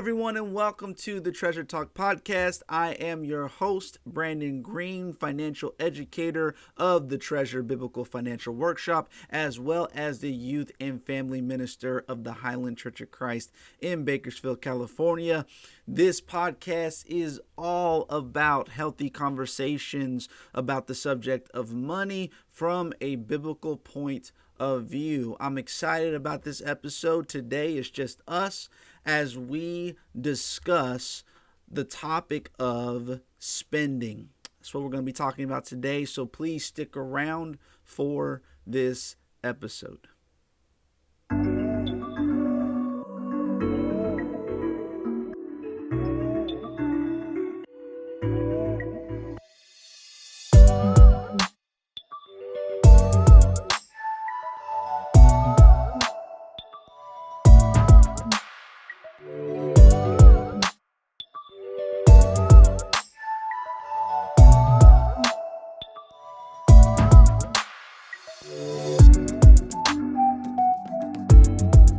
Everyone, and welcome to the Treasure Talk podcast. I am your host, Brandon Green, financial educator of the Treasure Biblical Financial Workshop, as well as the youth and family minister of the Highland Church of Christ in Bakersfield, California. This podcast is all about healthy conversations about the subject of money from a biblical point of view. I'm excited about this episode. Today is just us as we discuss the topic of spending. That's what we're going to be talking about today. So please stick around for this episode.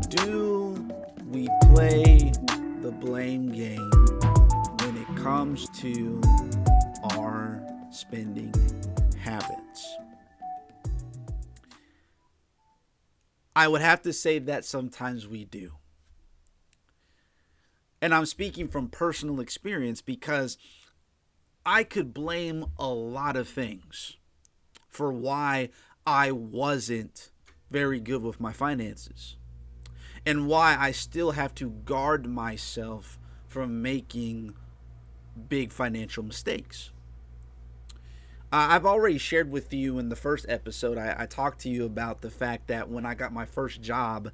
Do we play the blame game when it comes to our spending habits? I would have to say that sometimes we do. And I'm speaking from personal experience because I could blame a lot of things for why I wasn't very good with my finances and why I still have to guard myself from making big financial mistakes. I've already shared with you in the first episode, I talked to you about the fact that when I got my first job,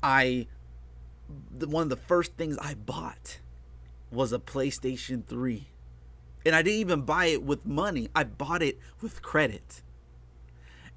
one of the first things I bought was a PlayStation 3. And I didn't even buy it with money. I bought it with credit.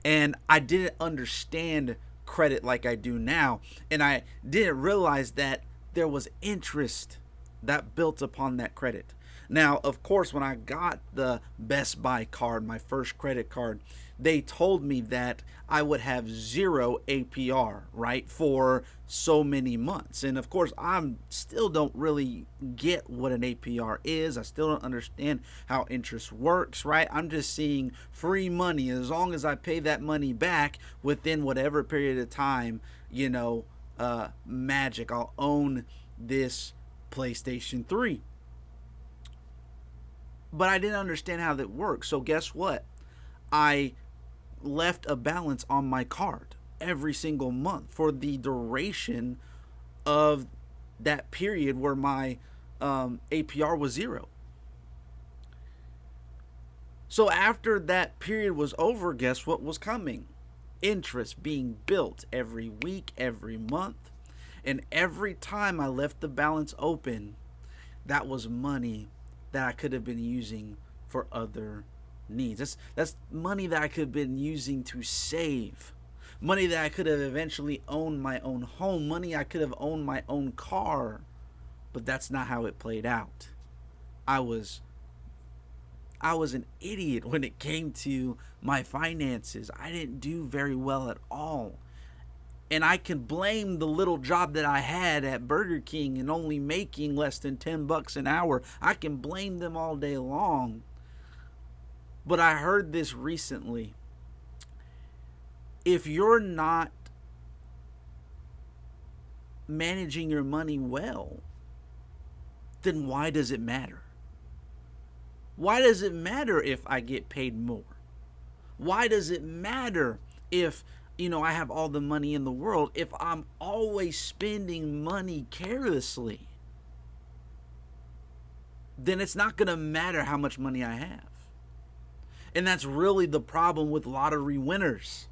And I didn't understand credit like I do now. And I didn't realize that there was interest that built upon that credit. Now, of course, when I got the Best Buy card, my first credit card, they told me that I would have zero APR, right, for so many months. And of course, I still don't really get what an APR is. I still don't understand how interest works, right? I'm just seeing free money. As long as I pay that money back within whatever period of time, magic, I'll own this PlayStation 3. But I didn't understand how that works. So guess what? I left a balance on my card every single month for the duration of that period where my APR was zero. So after that period was over, guess what was coming? Interest being built every week, every month. And every time I left the balance open, that was money that I could have been using for other needs. That's money that I could have been using to save. Money that I could have eventually owned my own home. Money I could have owned my own car. But that's not how it played out. I was an idiot when it came to my finances. I didn't do very well at all. And I can blame the little job that I had at Burger King and only making less than $10 an hour. I can blame them all day long. But I heard this recently. If you're not managing your money well, then why does it matter? Why does it matter if I get paid more? Why does it matter if I have all the money in the world if I'm always spending money carelessly? Then it's not going to matter how much money I have. And that's really the problem with lottery winners.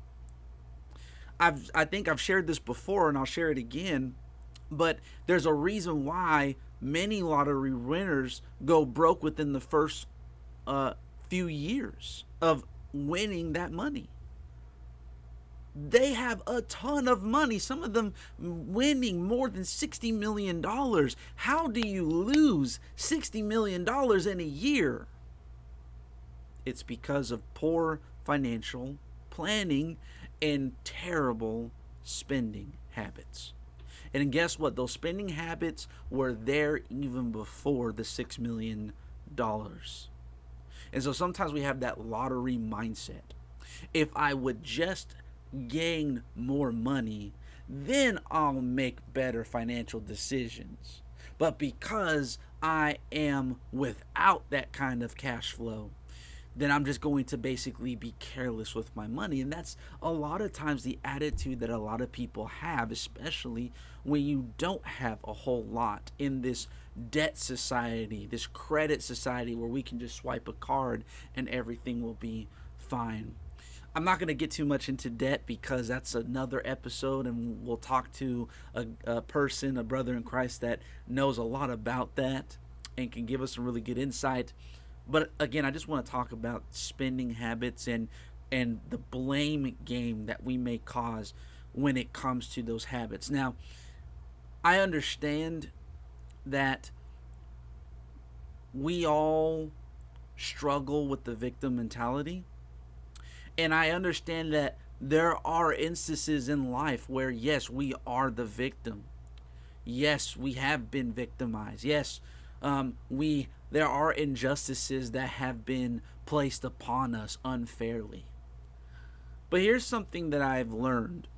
I think I've shared this before and I'll share it again, but there's a reason why many lottery winners go broke within the first few years of winning that money. They have a ton of money, some of them winning more than $60 million. How do you lose $60 million in a year? It's because of poor financial planning and terrible spending habits. And guess what? Those spending habits were there even before the $6 million. And so sometimes we have that lottery mindset. If I would just gain more money, then I'll make better financial decisions. But because I am without that kind of cash flow, then I'm just going to basically be careless with my money. And that's a lot of times the attitude that a lot of people have, especially when you don't have a whole lot in this debt society, this credit society where we can just swipe a card and everything will be fine. I'm not going to get too much into debt because that's another episode, and we'll talk to a person, a brother in Christ that knows a lot about that and can give us some really good insight. But again, I just want to talk about spending habits and the blame game that we may cause when it comes to those habits. Now, I understand that we all struggle with the victim mentality. And I understand that there are instances in life where, yes, we are the victim. Yes, we have been victimized. Yes, there are injustices that have been placed upon us unfairly. But here's something that I've learned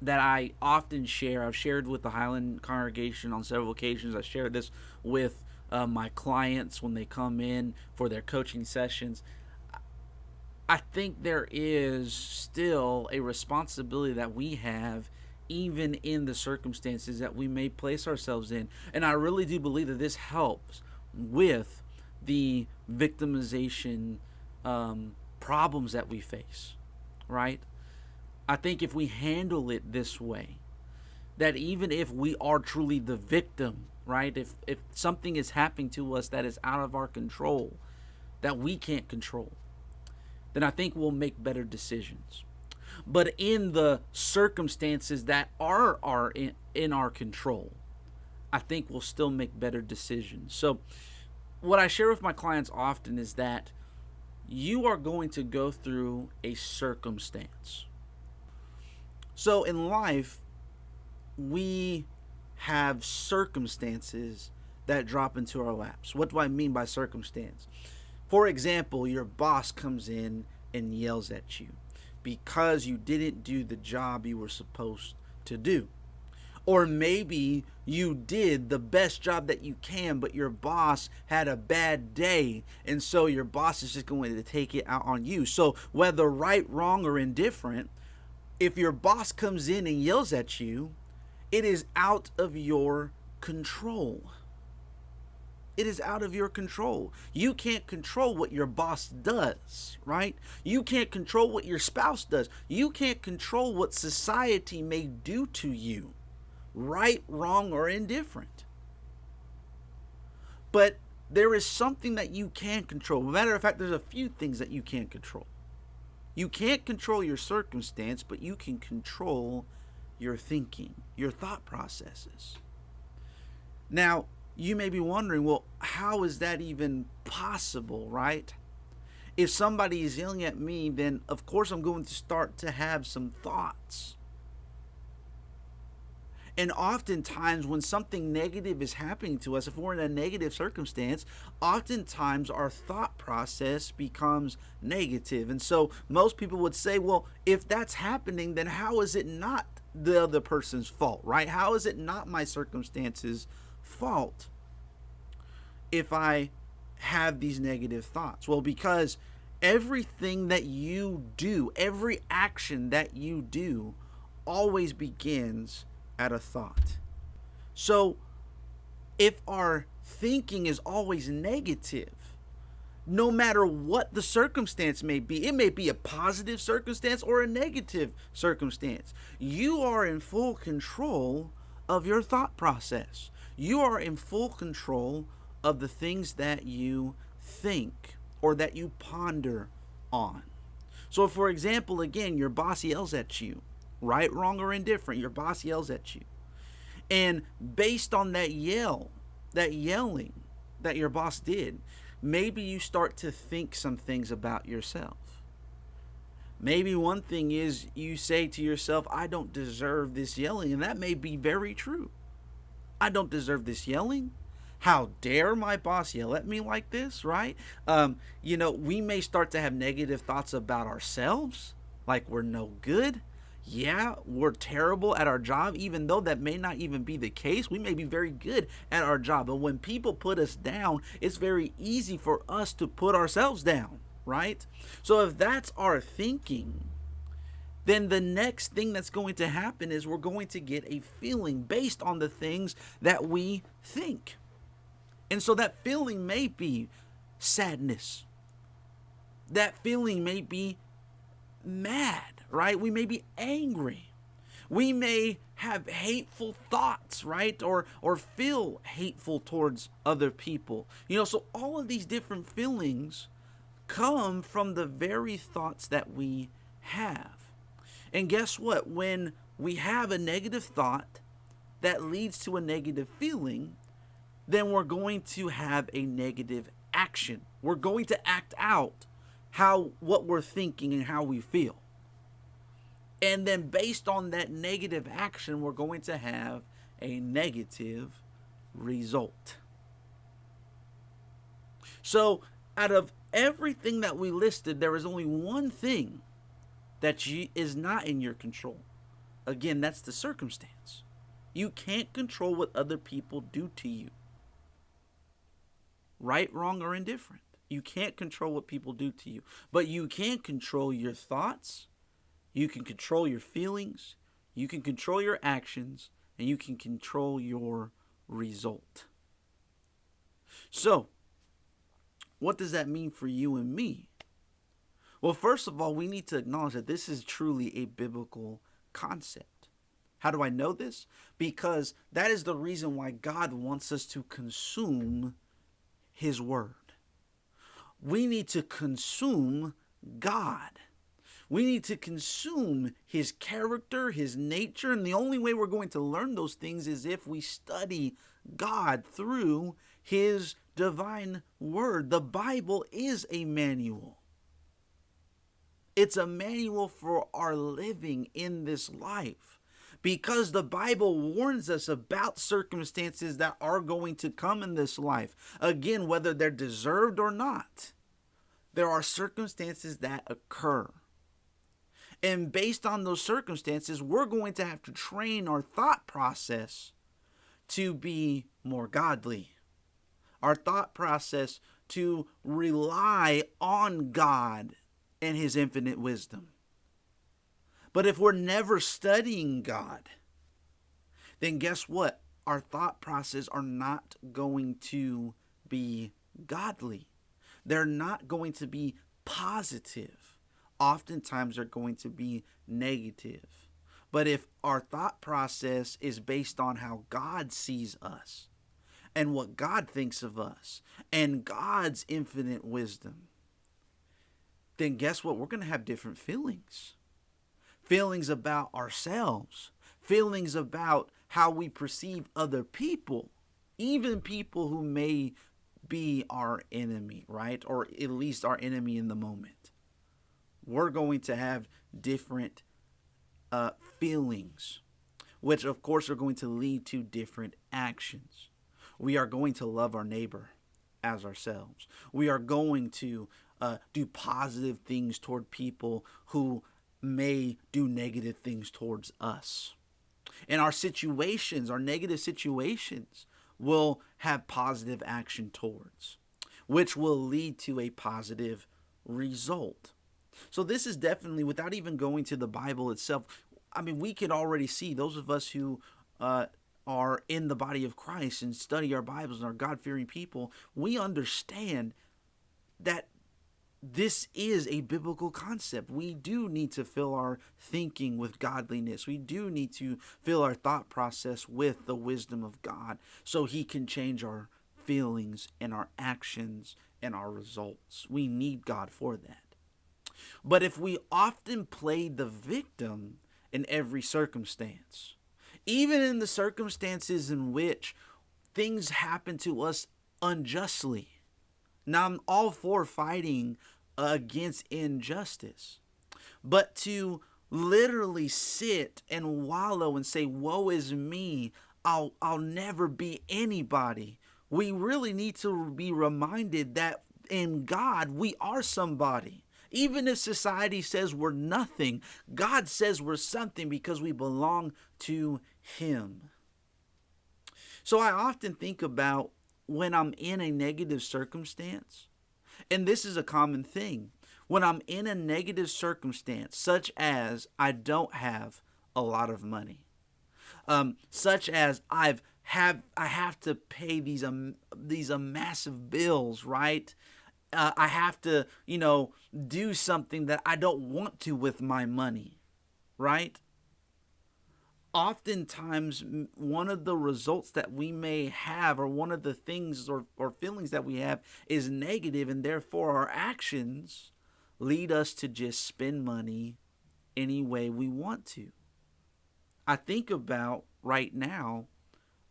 that I often share. I've shared with the Highland congregation on several occasions. I share this with my clients when they come in for their coaching sessions. I think there is still a responsibility that we have even in the circumstances that we may place ourselves in. And I really do believe that this helps with the victimization problems that we face, right? I think if we handle it this way, that even if we are truly the victim, right? If something is happening to us that is out of our control, that we can't control, then I think we'll make better decisions. But in the circumstances that are in our control, I think we'll still make better decisions. So what I share with my clients often is that you are going to go through a circumstance. So in life, we have circumstances that drop into our laps. What do I mean by circumstance? For example, your boss comes in and yells at you because you didn't do the job you were supposed to do. Or maybe you did the best job that you can, but your boss had a bad day, and so your boss is just going to take it out on you. So whether right, wrong, or indifferent, if your boss comes in and yells at you, it is out of your control. It is out of your control. You can't control what your boss does, right? You can't control what your spouse does. You can't control what society may do to you, right, wrong, or indifferent. But there is something that you can control. Matter of fact, there's a few things that you can't control. You can't control your circumstance, but you can control your thinking, your thought processes. Now, you may be wondering, well, how is that even possible, right? If somebody is yelling at me, then of course I'm going to start to have some thoughts. And oftentimes when something negative is happening to us, if we're in a negative circumstance, oftentimes our thought process becomes negative. And so most people would say, well, if that's happening, then how is it not the other person's fault, right? How is it not my circumstances' fault if I have these negative thoughts? Well, because everything that you do, every action that you do always begins at a thought. So if our thinking is always negative, no matter what the circumstance may be, it may be a positive circumstance or a negative circumstance, you are in full control of your thought process. You are in full control of the things that you think or that you ponder on. So for example, again, your boss yells at you, right, wrong, or indifferent, your boss yells at you. And based on that yelling that your boss did, maybe you start to think some things about yourself. Maybe one thing is you say to yourself, I don't deserve this yelling, and that may be very true. I don't deserve this yelling. How dare my boss yell at me like this, right? We may start to have negative thoughts about ourselves, like we're no good. Yeah, we're terrible at our job, even though that may not even be the case. We may be very good at our job. But when people put us down, it's very easy for us to put ourselves down, right? So if that's our thinking, then the next thing that's going to happen is we're going to get a feeling based on the things that we think. And so that feeling may be sadness. That feeling may be mad, right? We may be angry. We may have hateful thoughts, right? Or feel hateful towards other people. So all of these different feelings come from the very thoughts that we have. And guess what? When we have a negative thought that leads to a negative feeling, then we're going to have a negative action. We're going to act out what we're thinking and how we feel. And then based on that negative action, we're going to have a negative result. So out of everything that we listed, there is only one thing that is not in your control. Again, that's the circumstance. You can't control what other people do to you. Right, wrong, or indifferent. You can't control what people do to you. But you can control your thoughts. You can control your feelings. You can control your actions. And you can control your result. So, what does that mean for you and me? Well, first of all, we need to acknowledge that this is truly a biblical concept. How do I know this? Because that is the reason why God wants us to consume His Word. We need to consume God. We need to consume His character, His nature, and the only way we're going to learn those things is if we study God through His divine Word. The Bible is a manual. It's a manual for our living in this life. Because the Bible warns us about circumstances that are going to come in this life. Again, whether they're deserved or not, there are circumstances that occur. And based on those circumstances, we're going to have to train our thought process to be more godly. Our thought process to rely on God and His infinite wisdom. But if we're never studying God, then guess what? Our thought process are not going to be godly. They're not going to be positive. Oftentimes they're going to be negative. But if our thought process is based on how God sees us and what God thinks of us and God's infinite wisdom, then guess what? We're going to have different feelings. Feelings about ourselves. Feelings about how we perceive other people. Even people who may be our enemy, right? Or at least our enemy in the moment. We're going to have different feelings, which of course are going to lead to different actions. We are going to love our neighbor as ourselves. We are going to do positive things toward people who may do negative things towards us. And our situations, our negative situations, will have positive action towards, which will lead to a positive result. So this is definitely, without even going to the Bible itself, I mean, we can already see, those of us who are in the body of Christ and study our Bibles and are God-fearing people, we understand that this is a biblical concept. We do need to fill our thinking with godliness. We do need to fill our thought process with the wisdom of God so He can change our feelings and our actions and our results. We need God for that. But if we often play the victim in every circumstance, even in the circumstances in which things happen to us unjustly, now I'm all for fighting against injustice, but to literally sit and wallow and say, woe is me, I'll never be anybody. We really need to be reminded that in God we are somebody. Even if society says we're nothing, God says we're something because we belong to Him. So I often think about when I'm in a negative circumstance, and this is a common thing. When I'm in a negative circumstance, such as I don't have a lot of money, such as I have to pay these massive bills, right? I have to do something that I don't want to with my money, right? Oftentimes one of the results that we may have, or one of the things or feelings that we have, is negative, and therefore our actions lead us to just spend money any way we want to. I think about right now,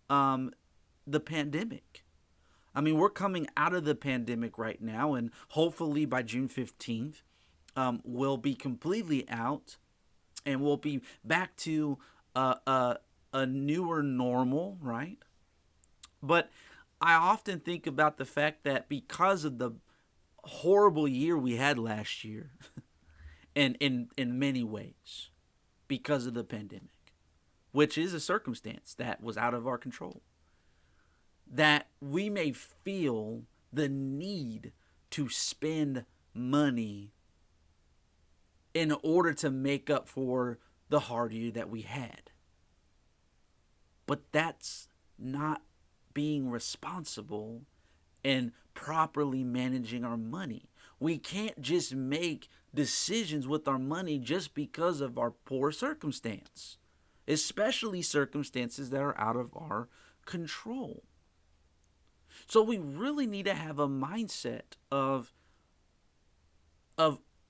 um, the pandemic. I mean, we're coming out of the pandemic right now, and hopefully by June 15th, we'll be completely out, and we'll be back to a newer normal, right? But I often think about the fact that because of the horrible year we had last year, and in many ways, because of the pandemic, which is a circumstance that was out of our control, that we may feel the need to spend money in order to make up for the hard year that we had. But that's not being responsible and properly managing our money. We can't just make decisions with our money just because of our poor circumstance, especially circumstances that are out of our control. So we really need to have a mindset of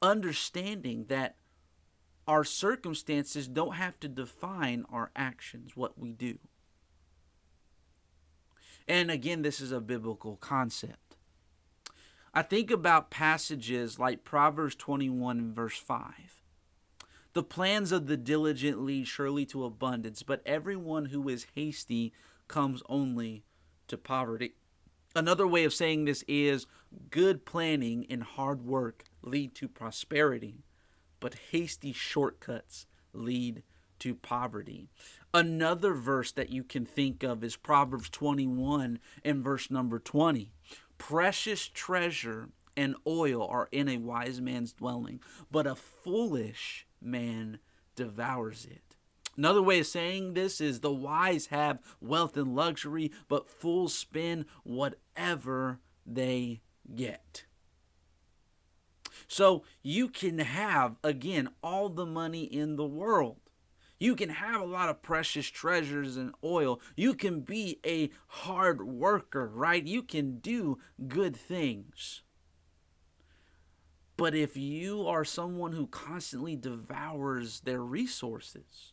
understanding that our circumstances don't have to define our actions, what we do. And again, this is a biblical concept. I think about passages like Proverbs 21 and verse 5. The plans of the diligent lead surely to abundance, but everyone who is hasty comes only to poverty. Another way of saying this is good planning and hard work lead to prosperity, but hasty shortcuts lead to poverty. Another verse that you can think of is Proverbs 21 and verse number 20. Precious treasure and oil are in a wise man's dwelling, but a foolish man devours it. Another way of saying this is the wise have wealth and luxury, but fools spend whatever they get. So you can have, again, all the money in the world. You can have a lot of precious treasures and oil. You can be a hard worker, right? You can do good things. But if you are someone who constantly devours their resources,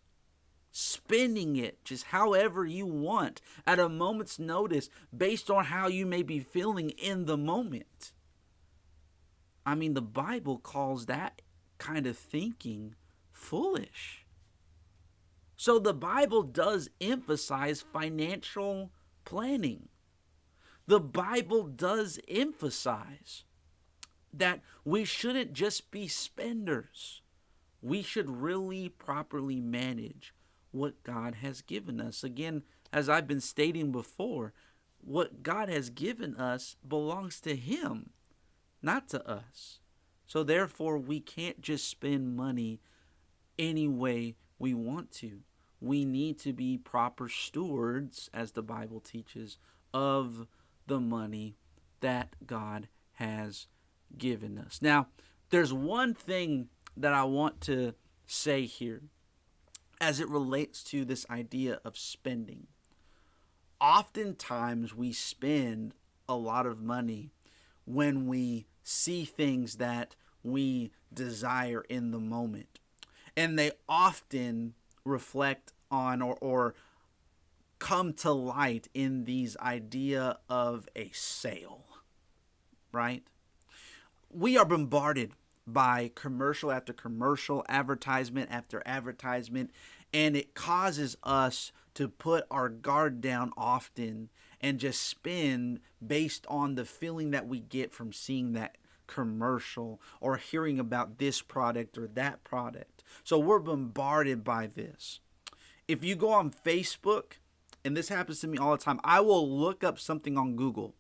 spending it just however you want at a moment's notice based on how you may be feeling in the moment, I mean, the Bible calls that kind of thinking foolish. So the Bible does emphasize financial planning. The Bible does emphasize that we shouldn't just be spenders. We should really properly manage what God has given us. Again, as I've been stating before, what God has given us belongs to Him, not to us. So therefore, we can't just spend money any way we want to. We need to be proper stewards, as the Bible teaches, of the money that God has given us. Now, there's one thing that I want to say here as it relates to this idea of spending. Oftentimes we spend a lot of money when we see things that we desire in the moment. And they often reflect on or come to light in these idea of a sale, right? We are bombarded by commercial after commercial, advertisement after advertisement, and it causes us to put our guard down often and just spend based on the feeling that we get from seeing that commercial or hearing about this product or that product. So we're bombarded by this. If you go on Facebook, and this happens to me all the time, I will look up something on Google,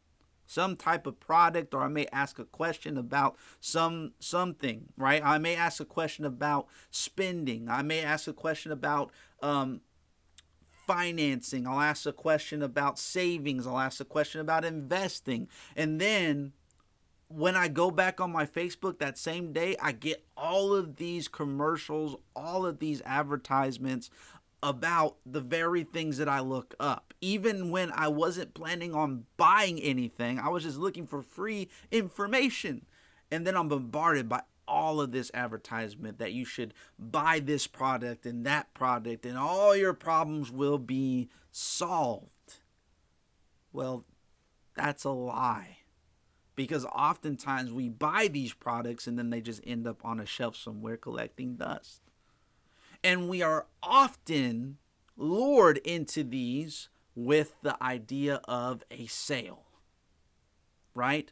some type of product, or I may ask a question about something, right? I may ask a question about spending. I may ask a question about financing. I'll ask a question about savings. I'll ask a question about investing. And then when I go back on my Facebook that same day, I get all of these commercials, all of these advertisements about the very things that I look up. Even when I wasn't planning on buying anything, I was just looking for free information. And then I'm bombarded by all of this advertisement that you should buy this product and that product and all your problems will be solved. Well, that's a lie. Because oftentimes we buy these products and then they just end up on a shelf somewhere collecting dust. And we are often lured into these with the idea of a sale, right?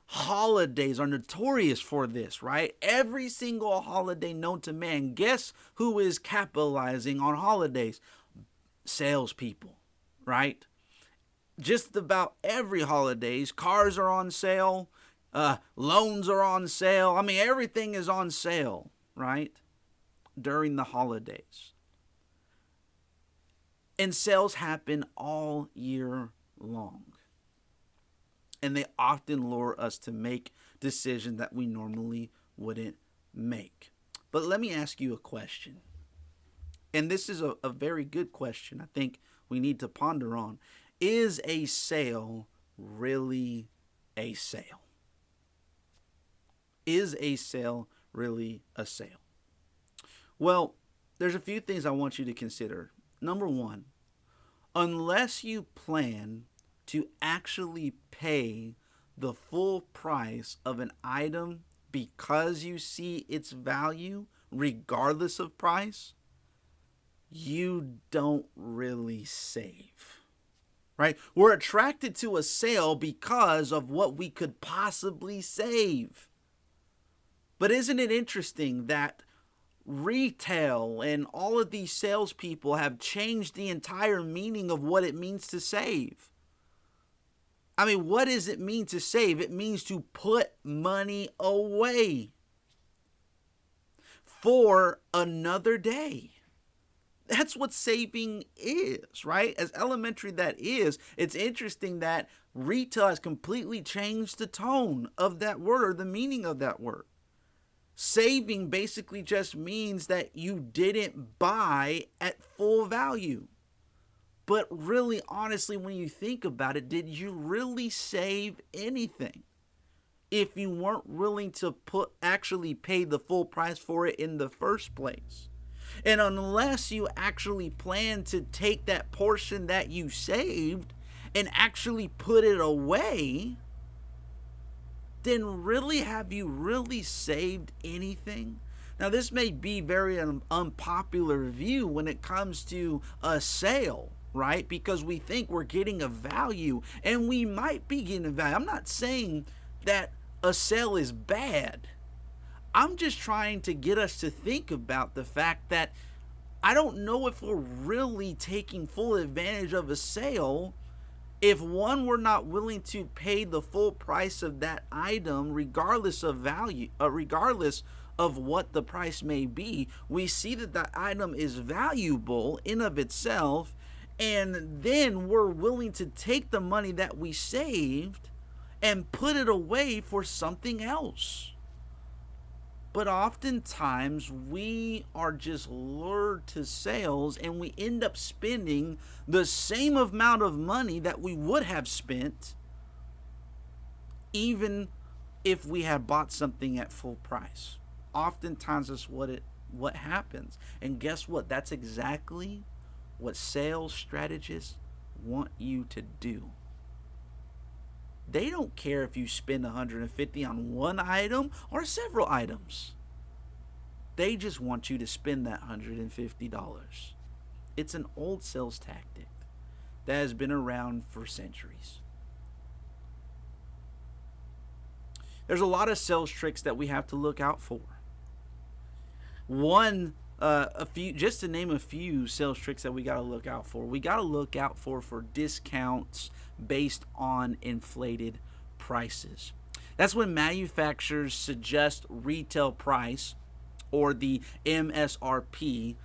Holidays are notorious for this, right? Every single holiday known to man, guess who is capitalizing on holidays? Salespeople, right? Just about every holidays, cars are on sale, loans are on sale. I mean, everything is on sale, right? During the holidays. And sales happen all year long. And they often lure us to make decisions that we normally wouldn't make. But let me ask you a question. And this is a very good question I think we need to ponder on. Is a sale really a sale? Is a sale really a sale? Well, there's a few things I want you to consider. Number one, unless you plan to actually pay the full price of an item because you see its value, regardless of price, you don't really save. Right? We're attracted to a sale because of what we could possibly save. But isn't it interesting that retail and all of these salespeople have changed the entire meaning of what it means to save? I mean, what does it mean to save? It means to put money away for another day. That's what saving is, right? As elementary that is, it's interesting that retail has completely changed the tone of that word or the meaning of that word. Saving basically just means that you didn't buy at full value. But really, honestly, when you think about it, did you really save anything if you weren't willing to actually pay the full price for it in the first place? And unless you actually plan to take that portion that you saved and actually put it away, then really, have you really saved anything? Now, this may be very unpopular view when it comes to a sale, right? Because we think we're getting a value, and we might be getting a value. I'm not saying that a sale is bad. I'm just trying to get us to think about the fact that I don't know if we're really taking full advantage of a sale if one, we're not willing to pay the full price of that item regardless of value, regardless of what the price may be. We see that that item is valuable in of itself, and then we're willing to take the money that we saved and put it away for something else. But oftentimes we are just lured to sales and we end up spending the same amount of money that we would have spent even if we had bought something at full price. Oftentimes that's what happens. And guess what? That's exactly what sales strategists want you to do. They don't care if you spend $150 on one item or several items. They just want you to spend that $150. It's an old sales tactic that has been around for centuries. There's a lot of sales tricks that we have to look out for. One, a few, just to name a few sales tricks that we got to look out for. We got to look out for discounts based on inflated prices. That's when manufacturers suggest retail price, or the MSRP,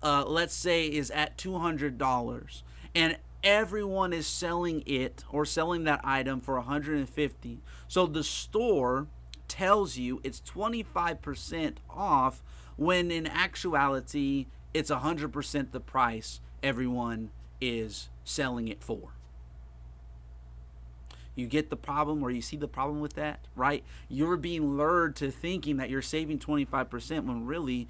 let's say is at $200, and everyone is selling it or selling that item for $150. So the store tells you it's 25% off, when in actuality it's 100% the price everyone is selling it for. You get the problem, or you see the problem with that, right? You're being lured to thinking that you're saving 25% when really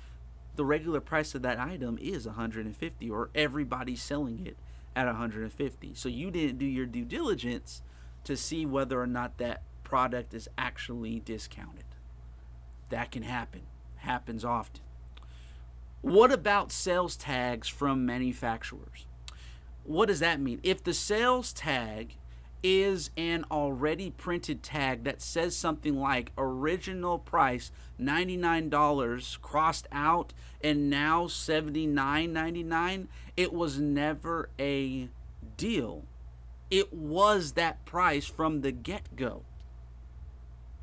the regular price of that item is $150, or everybody's selling it at $150. So you didn't do your due diligence to see whether or not that product is actually discounted. That can happen. Happens often. What about sales tags from manufacturers? What does that mean? If the sales tag is an already printed tag that says something like original price $99 crossed out and now $79.99, it was never a deal. It was that price from the get-go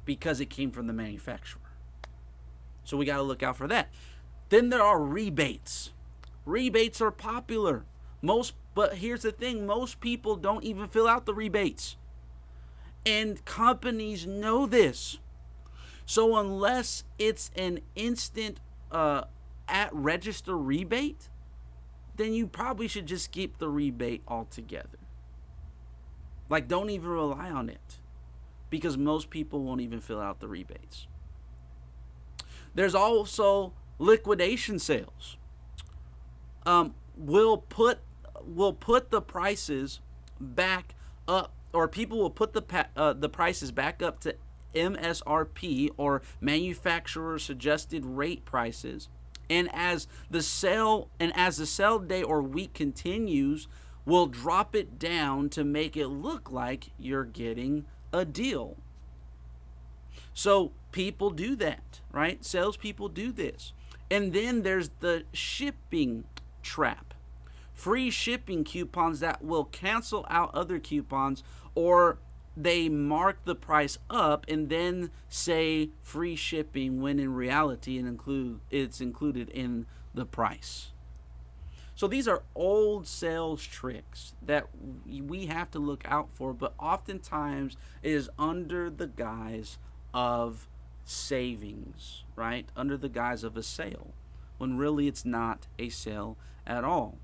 because it came from the manufacturer. So we got to look out for that. Then there are rebates. Rebates are popular. But here's the thing, most people don't even fill out the rebates. And companies know this. So unless it's an instant at register rebate, then you probably should just skip the rebate altogether. Like, don't even rely on it, because most people won't even fill out the rebates. There's also liquidation sales. We'll put the prices back up, or people will put the prices back up to MSRP, or manufacturer suggested rate prices, and as the sale day or week continues, we'll drop it down to make it look like you're getting a deal. So people do that, right? Salespeople do this. And then there's the shipping trap. Free shipping coupons that will cancel out other coupons, or they mark the price up and then say free shipping when in reality it's included in the price. So these are old sales tricks that we have to look out for, but oftentimes it is under the guise of savings, right? Under the guise of a sale, when really it's not a sale at all.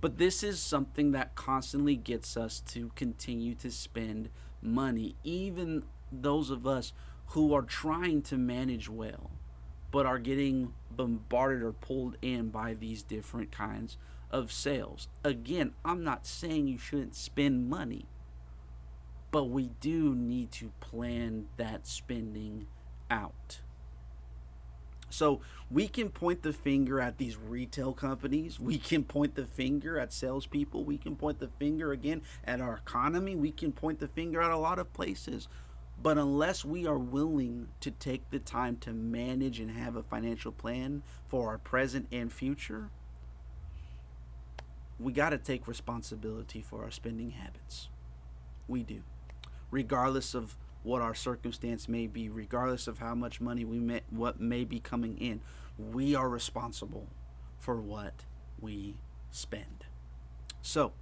But this is something that constantly gets us to continue to spend money, even those of us who are trying to manage well, but are getting bombarded or pulled in by these different kinds of sales. Again, I'm not saying you shouldn't spend money, but we do need to plan that spending out. So we can point the finger at these retail companies. We can point the finger at salespeople. We can point the finger again at our economy. We can point the finger at a lot of places. But unless we are willing to take the time to manage and have a financial plan for our present and future, we got to take responsibility for our spending habits. We do. Regardless of what our circumstance may be, regardless of how much money what may be coming in, we are responsible for what we spend. So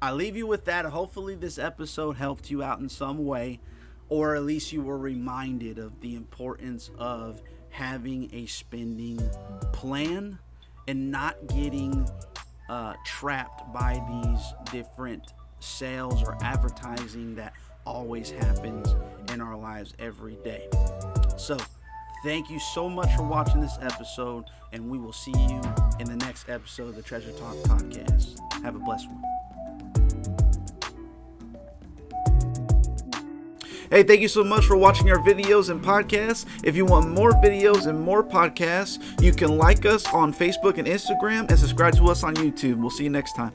I leave you with that. Hopefully this episode helped you out in some way, or at least you were reminded of the importance of having a spending plan and not getting trapped by these different sales or advertising that always happens in our lives every day. So thank you so much for watching this episode, and we will see you in the next episode of the Treasure Talk podcast. Have a blessed one. Hey, thank you so much for watching our videos and podcasts. If you want more videos and more podcasts, you can like us on Facebook and Instagram and subscribe to us on YouTube. We'll see you next time.